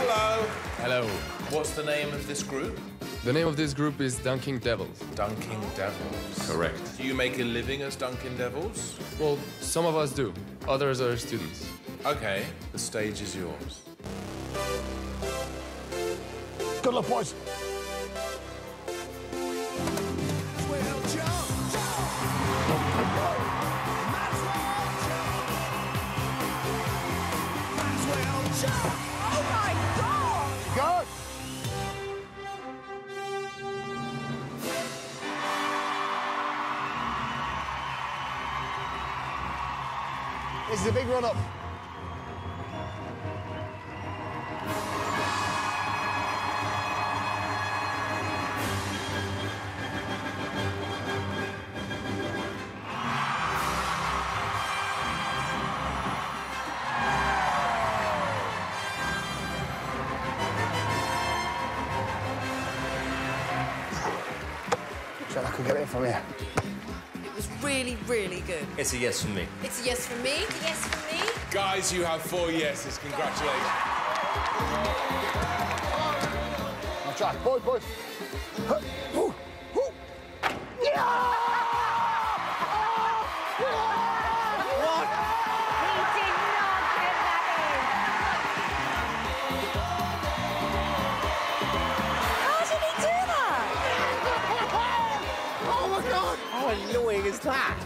Hello. Hello. What's the name of this group? The name of this group is Dunking Devils. Dunking Devils. Correct. Do you make a living as Dunking Devils? Well, some of us do. Others are students. Okay, the stage is yours. Good luck, boys. Oh my God! Good. This is a big run-up. I could get it from here. It was really, really good. It's a yes from me. It's a yes from me. It's a yes from me. Guys, you have 4 yeses. Congratulations. I'll try. Boys. Yeah! How annoying is that?